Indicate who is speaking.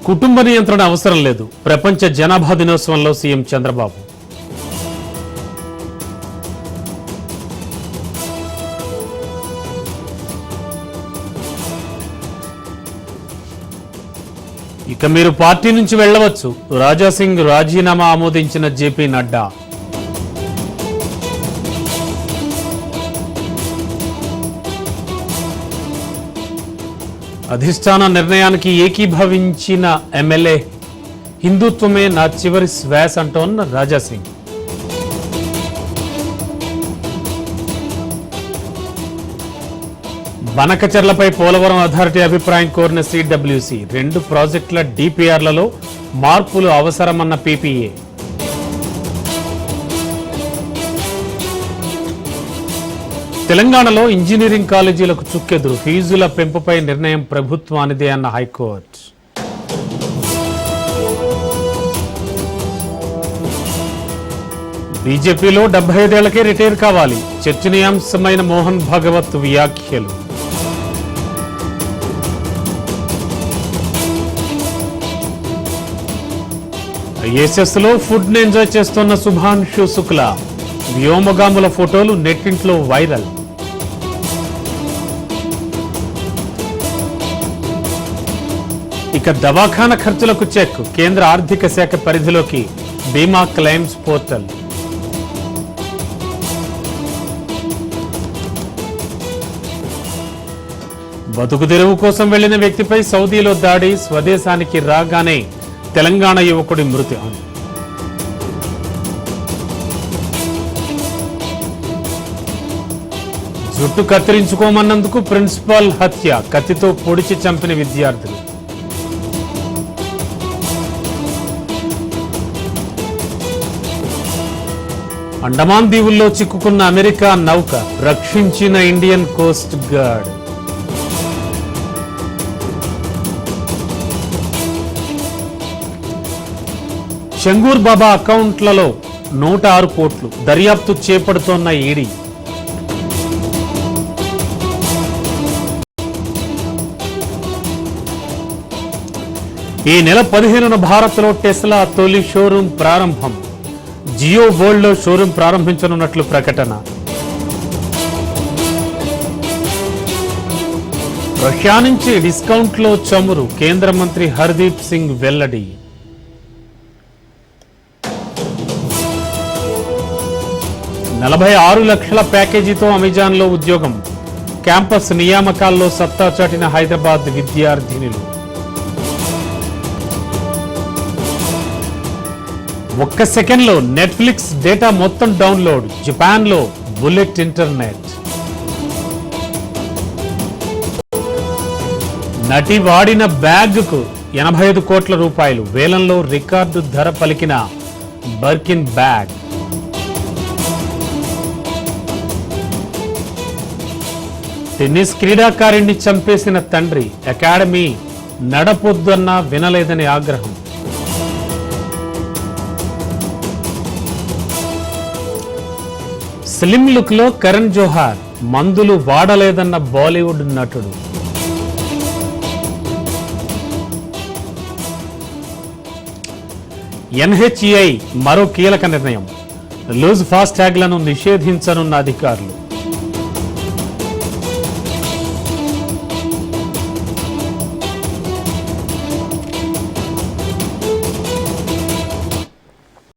Speaker 1: కుటుంబ నియంత్రణ అవసరం లేదు. ప్రపంచ జనాభా దినోత్సవంలో సీఎం చంద్రబాబు. ఇక మీరు పార్టీ నుంచి వెళ్లవచ్చు. రాజాసింగ్ రాజీనామా ఆమోదించిన జేపీ నడ్డా. అధిష్టాన నిర్ణయానికి ఏకీభవించిన ఎమ్మెల్యే. హిందుత్వమే నా చివరి శ్వాస అంటోన్న రాజాసింగ్. బనకచెర్లపై పోలవరం అథారిటీ అభిప్రాయం కోరిన సిడబ్ల్యూసి. 2 ప్రాజెక్టుల డిపిఆర్లలో మార్పులు అవసరమన్న పీపీఏ. తెలంగాణలో ఇంజనీరింగ్ కాలేజీలకు చుక్కెదురు. ఫీజుల పెంపుపై నిర్ణయం ప్రభుత్వానిదే అన్న హైకోర్టు. బీజేపీలో 75 ఏళ్లకే రిటైర్ కావాలి. చర్చనీయాంశమైన మోహన్ భాగవత్ వ్యాఖ్యలు. ఐఎస్ఎస్ లో ఫుడ్ ని ఎంజాయ్ చేస్తున్న శుభాంశు శుక్లా. వ్యోమగాముల ఫోటోలు నెట్టింట్లో వైరల్. ఇక దవాఖాన ఖర్చులకు చెక్. కేంద్ర ఆర్థిక శాఖ పరిధిలోకి బీమా క్లెయిమ్స్ పోర్టల్. బతుకు తెరువు కోసం వెళ్లిన వ్యక్తిపై సౌదీలో దాడి. స్వదేశానికి రాగానే తెలంగాణ యువకుడి మృతి. జుట్టు కత్తిరించుకోమన్నందుకు ప్రిన్సిపాల్ హత్య. కత్తితో పొడిచి చంపిన విద్యార్థులు. అండమాన్ దీవుల్లో చిక్కుకున్న అమెరికా నౌక. రక్షించిన ఇండియన్ కోస్ట్ గార్డ్. చెంగూర్ బాబా అకౌంట్లలో 106 కోట్లు. దర్యాప్తు చేపడుతోన్న ఈడీ. ఈ నెల 15న భారత్లో టెస్లా తొలి షోరూం ప్రారంభం. జియో వరల్డ్లో షోరూం ప్రారంభించనున్నట్లు ప్రకటన. రష్యా నుంచి డిస్కౌంట్లో చమురు. కేంద్ర మంత్రి హర్దీప్ సింగ్ వెల్లడి. 46 లక్షల ప్యాకేజీతో అమెజాన్లో ఉద్యోగం. క్యాంపస్ నియామకాల్లో సత్తా చాటిన హైదరాబాద్ విద్యార్థినులు. ఒక్క సెకండ్లో నెట్ఫ్లిక్స్ డేటా మొత్తం డౌన్లోడ్. జపాన్లో బుల్లెట్ ఇంటర్నెట్. నటి వాడిన బ్యాగ్కు 85 కోట్ల రూపాయలు. వేలంలో రికార్డు ధర పలికిన బర్కిన్ బ్యాగ్. టెన్నిస్ క్రీడాకారిణ్ణి చంపేసిన తండ్రి. అకాడమీ నడపొద్దన్నా వినలేదని ఆగ్రహం. స్లిమ్ లుక్ లో కరణ్ జోహార్. మందులు వాడలేదన్న బాలీవుడ్ నటుడు. ఎన్హెచ్ఈఐ మరో కీలక నిర్ణయం. లూజ్ ఫాస్ట్ ట్యాగ్లను నిషేధించనున్న అధికారులు.